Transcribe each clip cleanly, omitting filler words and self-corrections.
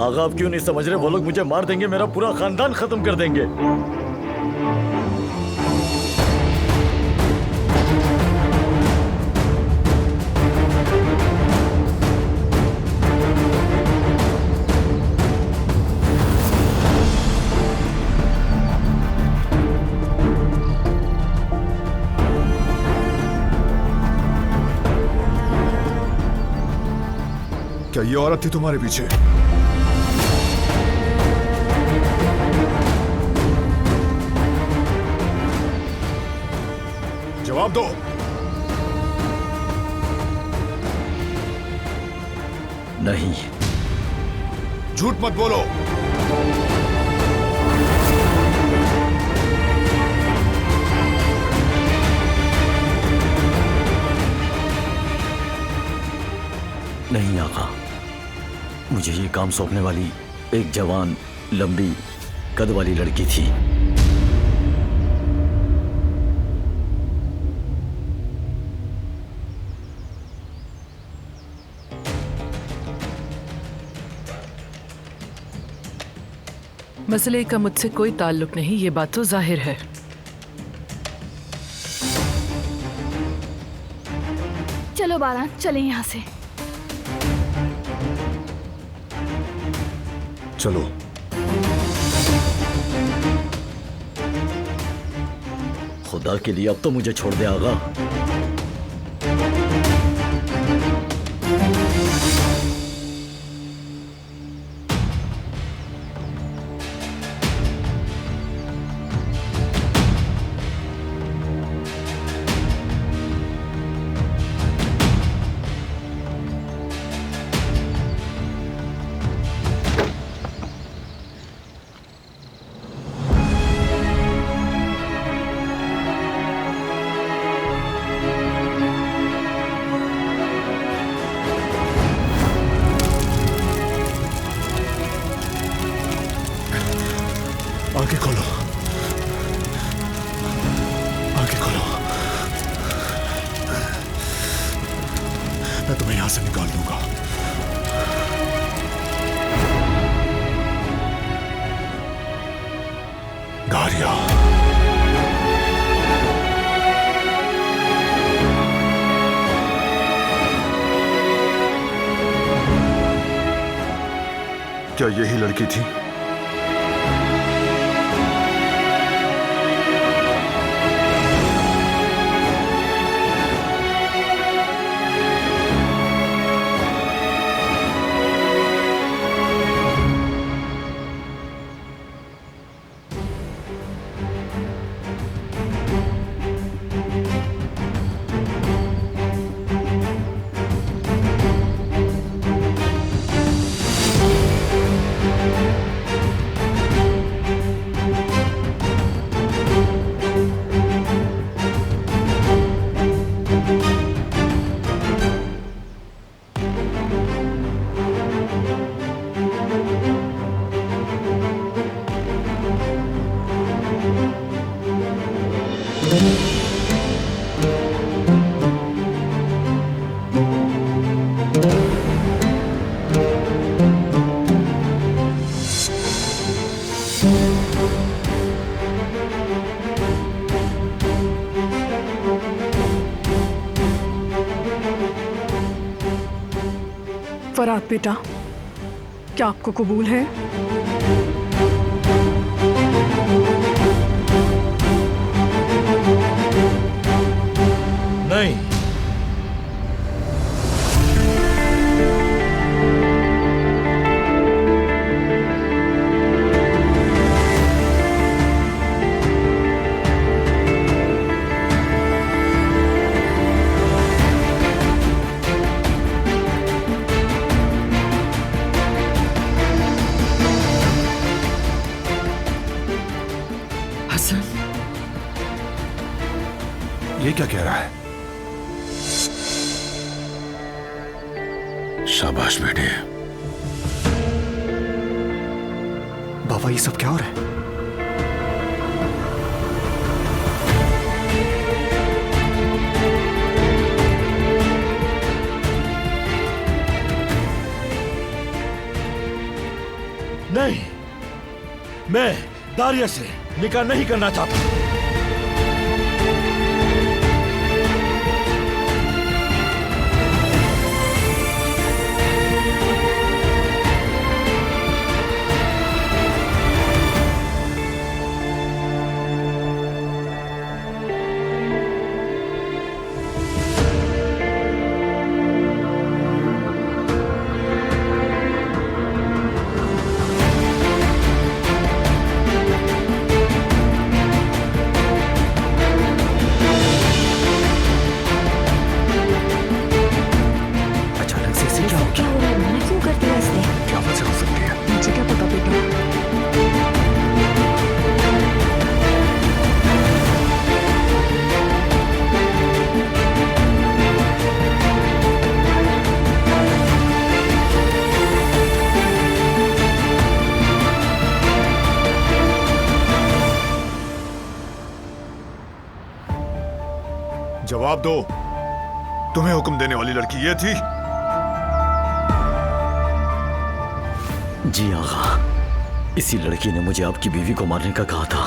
आगा आप क्यों नहीं समझ रहे? वो लोग मुझे मार देंगे, मेरा पूरा खानदान खत्म कर देंगे। क्या ये औरत थी तुम्हारे पीछे? जवाब दो। नहीं। झूठ मत बोलो। नहीं आका, मुझे ये काम सौंपने वाली एक जवान लंबी कद वाली लड़की थी। मसले का मुझसे कोई ताल्लुक नहीं, ये बात तो जाहिर है। चलो बारान, चलें यहाँ से। चलो। खुदा के लिए अब तो मुझे छोड़ दे आगा। आगे खोलो, आगे खोलो। मैं तुम्हें यहां से निकाल दूंगा। गारिया, क्या यही लड़की थी? फराद बेटा, क्या आपको कबूल है? नहीं। हसन, ये क्या कह रहा है? शाबाश बेटे। बाबा, ये सब क्या हो रहा है? मैं दारिया से निकाह नहीं करना चाहता। अचानक से इसे क्या हो क्या गया? हो रहा है नाना? क्यों करती है ऐसे? क्या वजह हो सकती है? मुझे क्या पता बेटा। जवाब दो। तुम्हें हुक्म देने वाली लड़की ये थी? जी आगा, इसी लड़की ने मुझे आपकी बीवी को मारने का कहा था।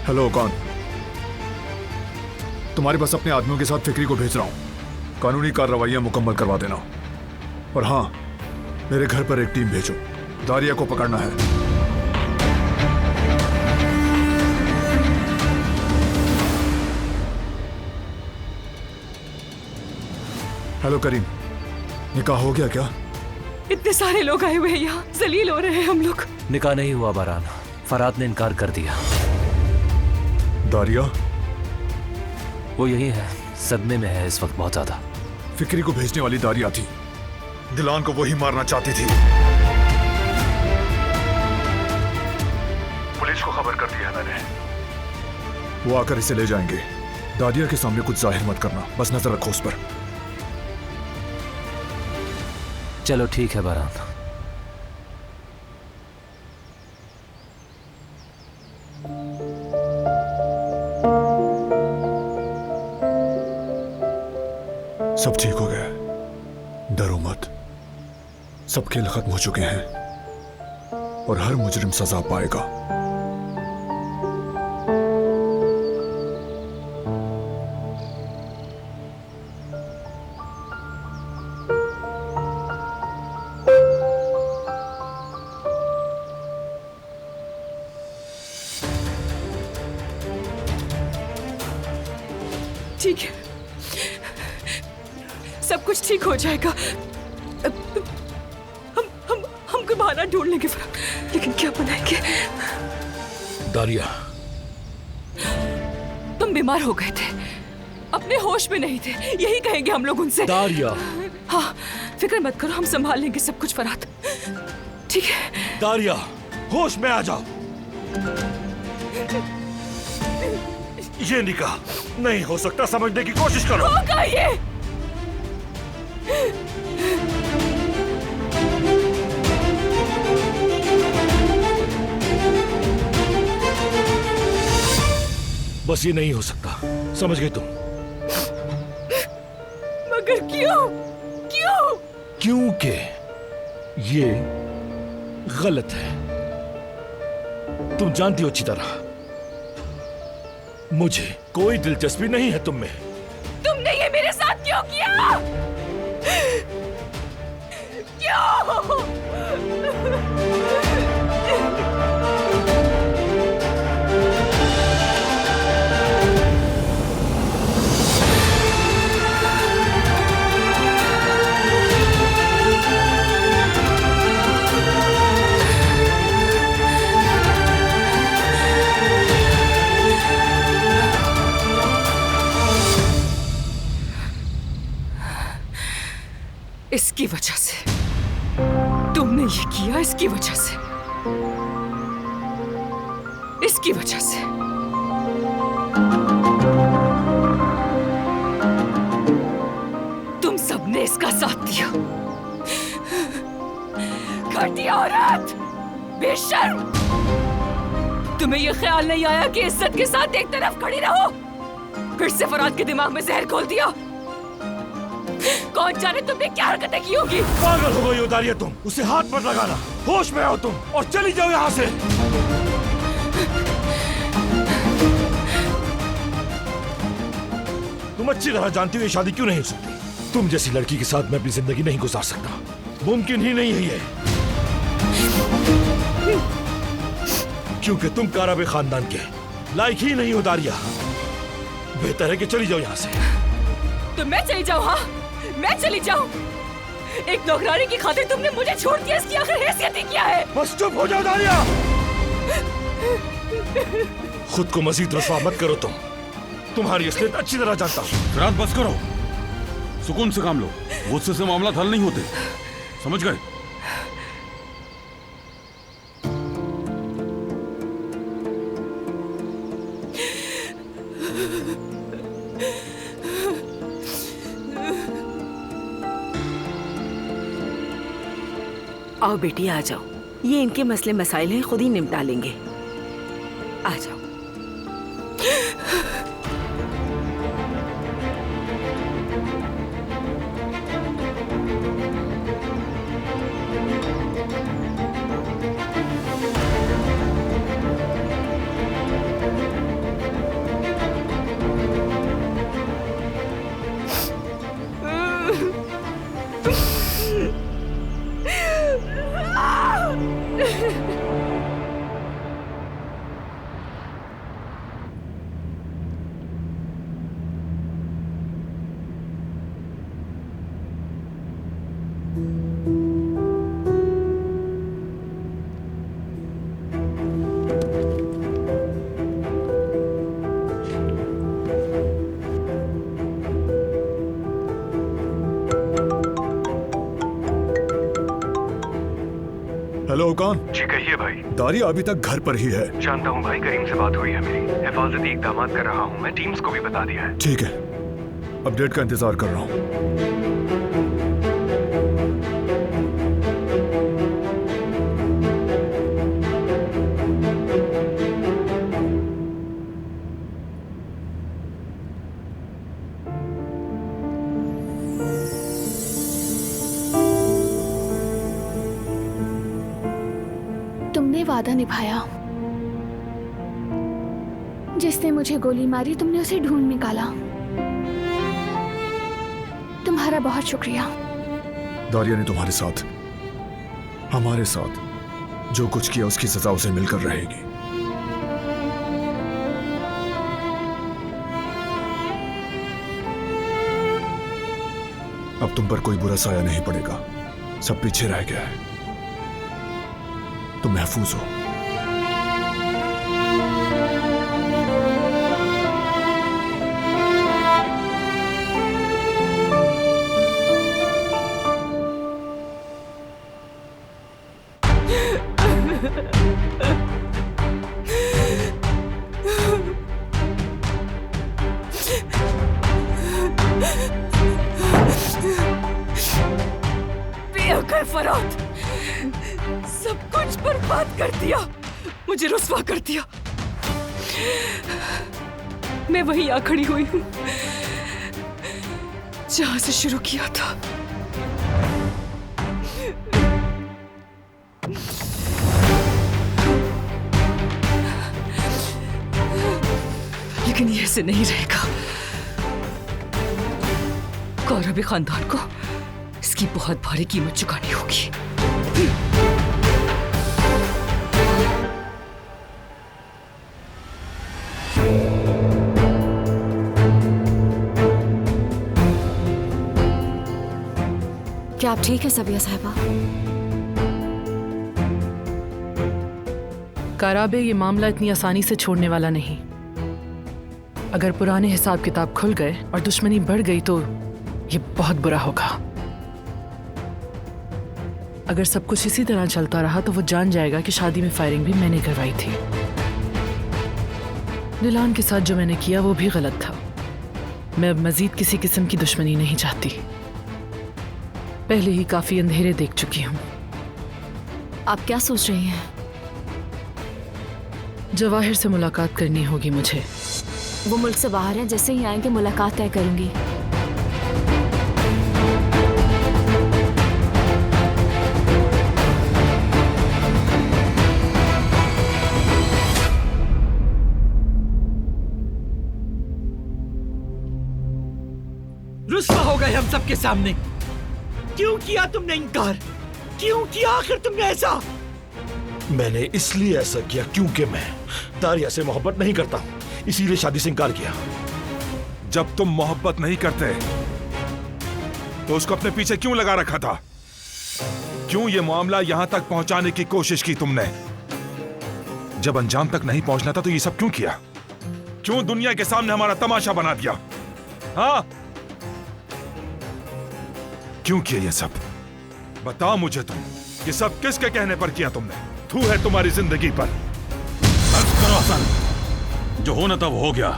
हेलो, कौन? तुम्हारे पास अपने आदमियों के साथ फिक्री को भेज रहा हूं। कानूनी कार्रवाइयां मुकम्मल करवा देना। और हां, मेरे घर पर एक टीम भेजो। दारिया को पकड़ना है। हेलो करीम, निकाह हो गया क्या? इतने सारे लोग आए हुए हैं यहाँ, जलील हो रहे हैं हम लोग। निकाह नहीं हुआ बारान, फरात ने इनकार कर दिया। दारिया वो यही है, सदमे में है इस वक्त बहुत ज्यादा। फिक्री को भेजने वाली दारिया थी। दिलान को वही मारना चाहती थी। पुलिस को खबर कर दी है मैंने। वो आकर इसे ले जाएंगे। दादिया के सामने कुछ जाहिर मत करना, बस नजर रखो उस पर। चलो ठीक है बारान। सब ठीक हो गया, डरो मत। सब खेल खत्म हो चुके हैं और हर मुजरिम सजा पाएगा। ठीक है, सब कुछ ठीक हो जाएगा। हम कोई बहाना ढूंढ लेंगे फरात, लेकिन क्या बनाएंगे? दारिया, तुम बीमार हो गए थे, अपने होश में नहीं थे, यही कहेंगे हम लोग उनसे। दारिया, हाँ, फिक्र मत करो, हम संभाल लेंगे सब कुछ फरात। ठीक है? दारिया, होश में आ जाओ। ये निकाह नहीं हो सकता, समझने की कोशिश करो। होगा ये। बस ये नहीं हो सकता, समझ गए तुम? मगर क्यों? क्यों? क्योंकि ये गलत है। तुम जानती हो अच्छी तरह, मुझे कोई दिलचस्पी नहीं है तुम में। तुमने ये मेरे साथ क्यों किया? क्यों? इसकी वजह से तुमने ये किया, इसकी वजह से, इसकी वजह से। तुम सबने इसका साथ दिया। घटिया औरत, बेशर्म। तुम्हें ये ख्याल नहीं आया कि इज्जत के साथ एक तरफ खड़ी रहो? फिर से फराद के दिमाग में जहर घोल दिया। कौन जाने तुमने क्या हरकतें की होगी। पागल हो गई हो दारिया तुम। उसे हाथ मत लगाना। होश में आओ तुम और चली जाओ यहाँ से। तुम अच्छी तरह जानती हो ये शादी क्यों नहीं हो सकती। तुम जैसी लड़की के साथ मैं अपनी जिंदगी नहीं गुजार सकता। मुमकिन ही नहीं है ये। क्योंकि तुम काराबे खानदान के लायक ही नहीं हो दारिया। बेहतर है कि चली जाओ यहाँ से। तो मैं चली जाऊँ? हाँ, मैं चली जाऊँ? एक नौकरानी की खातिर तुमने मुझे छोड़ दिया, इसकी आखिर हैसियत ही क्या है? बस चुप हो जाओ दारिया। खुद को मजीद रसवा मत करो तुम। तुम्हारी असलियत अच्छी तरह जानता हूँ। फराद बस करो, सुकून से काम लो। गुस्से से मामला हल नहीं होते, समझ गए? आओ बेटी आ जाओ, ये इनके मसले मसाइल हैं, खुद ही निपटा लेंगे। आ जाओ। हेलो कौन? जी कहिए भाई। दारिया अभी तक घर पर ही है। जानता हूँ भाई, करीम से बात हुई है मेरी। हिफाजती इकदामात कर रहा हूँ मैं, टीम्स को भी बता दिया है। ठीक है, अपडेट का इंतजार कर रहा हूँ। तुमने वादा निभाया। जिसने मुझे गोली मारी तुमने उसे ढूंढ निकाला। तुम्हारा बहुत शुक्रिया। दारिया ने तुम्हारे साथ, हमारे साथ जो कुछ किया उसकी सजा उसे मिलकर रहेगी। अब तुम पर कोई बुरा साया नहीं पड़ेगा, सब पीछे रह गया है। तुम महफूज हो। बेअक्ल फराद, सब कुछ बर्बाद कर दिया, मुझे रुस्वा कर दिया। मैं वहीं आ खड़ी हुई हूँ जहां से शुरू किया था। लेकिन ये ऐसे नहीं रहेगा। कौरवी खानदान को इसकी बहुत भारी कीमत चुकानी होगी। क्या आप ठीक है सबिया साहिबा? काराबे ये मामला इतनी आसानी से छोड़ने वाला नहीं। अगर पुराने हिसाब किताब खुल गए और दुश्मनी बढ़ गई तो ये बहुत बुरा होगा। अगर सब कुछ इसी तरह चलता रहा तो वो जान जाएगा कि शादी में फायरिंग भी मैंने करवाई थी। नीलान के साथ जो मैंने किया वो भी गलत था। मैं अब मजीद किसी किस्म की दुश्मनी नहीं चाहती। पहले ही काफी अंधेरे देख चुकी हूँ। आप क्या सोच रही हैं? जवाहिर से मुलाकात करनी होगी मुझे। वो मुल्क से बाहर हैं, जैसे ही आएंगे मुलाकात तय करूंगी। रुस्वा हो गए हम सबके सामने। क्यों किया तुमने इनकार? क्यों किया आखिर तुमने ऐसा? मैंने इसलिए ऐसा किया क्योंकि मैं दारिया से मोहब्बत नहीं करता हूं, इसीलिए शादी से इनकार किया। जब तुम मोहब्बत नहीं करते तो उसको अपने पीछे क्यों लगा रखा था? क्यों ये मामला यहां तक पहुंचाने की कोशिश की तुमने? जब अंजाम तक नहीं पहुंचना था तो ये सब क्यों किया? क्यों दुनिया के सामने हमारा तमाशा बना दिया? हाँ, क्यों किया ये सब? बताओ मुझे तुम, ये सब किसके कहने पर किया तुमने? थू है तुम्हारी जिंदगी पर। बस करो हसन, जो होना था वो हो गया।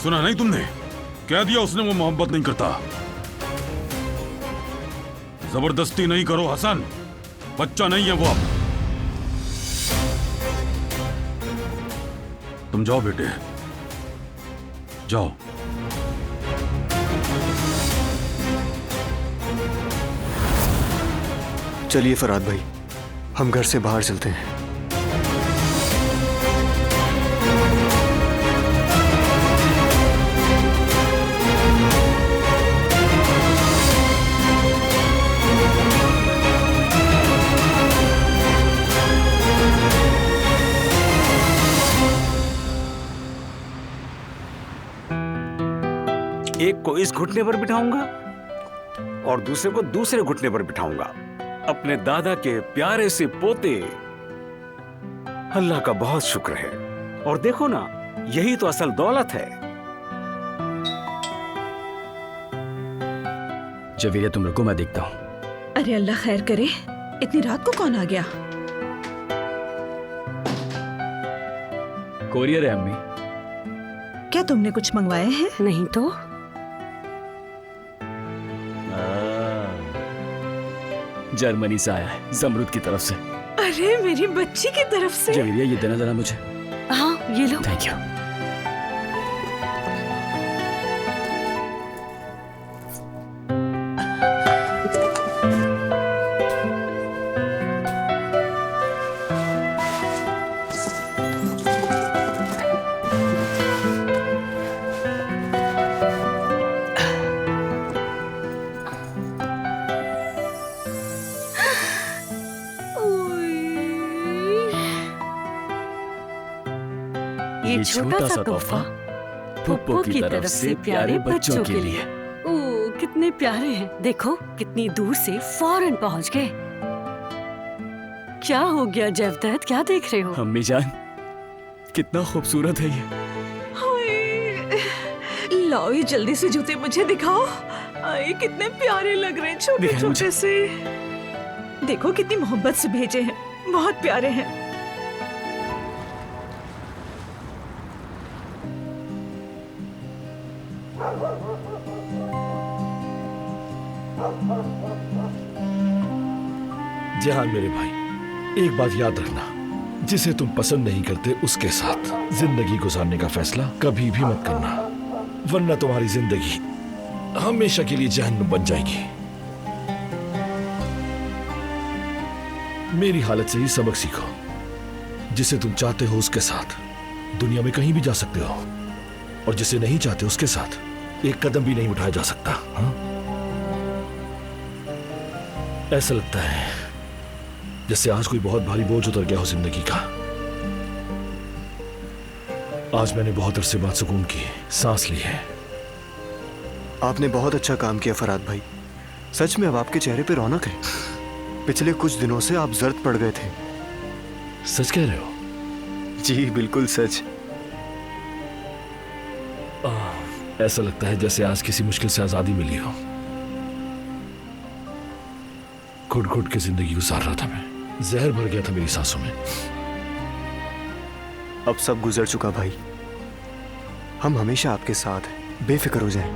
सुना नहीं तुमने? कह दिया उसने वो मोहब्बत नहीं करता। जबरदस्ती नहीं करो हसन, बच्चा नहीं है वो अब। तुम जाओ बेटे, जाओ। चलिए फराद भाई, हम घर से बाहर चलते हैं। एक को इस घुटने पर बिठाऊंगा और दूसरे को दूसरे घुटने पर बिठाऊंगा। अपने दादा के प्यारे से पोते। अल्लाह का बहुत शुक्र है। और देखो ना, यही तो असल दौलत है। जवेरिया तुम रुको, मैं देखता हूं। अरे अल्लाह खैर करे, इतनी रात को कौन आ गया? कोरियर है अम्मी। क्या तुमने कुछ मंगवाया है? नहीं तो। जर्मनी से आया है, जमरूद की तरफ से। अरे मेरी बच्ची की तरफ से। जवेरिया ये देना जरा मुझे। हाँ ये लो। Thank you. ये छोटा सा तोहफा पुप्पो की तरफ से प्यारे बच्चों के लिए। ओह कितने प्यारे हैं। देखो कितनी दूर से फौरन पहुंच गए। क्या हो गया जवदत, क्या देख रहे हो? अम्मी जान, कितना खूबसूरत है ये। हाय, लाओ ये जल्दी से जूते मुझे दिखाओ। आए कितने प्यारे लग रहे हैं, छोटे छोटे से। देखो कितनी मोहब्बत से भेजे हैं, बहुत प्यारे हैं। जहां मेरे भाई, एक बात याद रखना, जिसे तुम पसंद नहीं करते उसके साथ जिंदगी गुजारने का फैसला कभी भी मत करना, वरना तुम्हारी जिंदगी हमेशा के लिए जहन्नुम बन जाएगी। मेरी हालत से ही सबक सीखो। जिसे तुम चाहते हो उसके साथ दुनिया में कहीं भी जा सकते हो, और जिसे नहीं चाहते उसके साथ एक कदम भी नहीं उठाया जा सकता। हाँ? ऐसा लगता है जैसे आज कोई बहुत भारी बोझ उतर गया हो जिंदगी का। आज मैंने बहुत अरसे बाद सुकून की सांस ली है। आपने बहुत अच्छा काम किया फराद भाई। सच में अब आपके चेहरे पे रौनक है। पिछले कुछ दिनों से आप जर्द पड़ गए थे। सच कह रहे हो? जी बिल्कुल सच। ऐसा लगता है जैसे आज किसी मुश्किल से आजादी मिली हो। घुट घुट के जिंदगी गुजार रहा था मैं, जहर भर गया था मेरी सांसों में। अब सब गुजर चुका भाई, हम हमेशा आपके साथ हैं, बेफिक्र हो जाएं।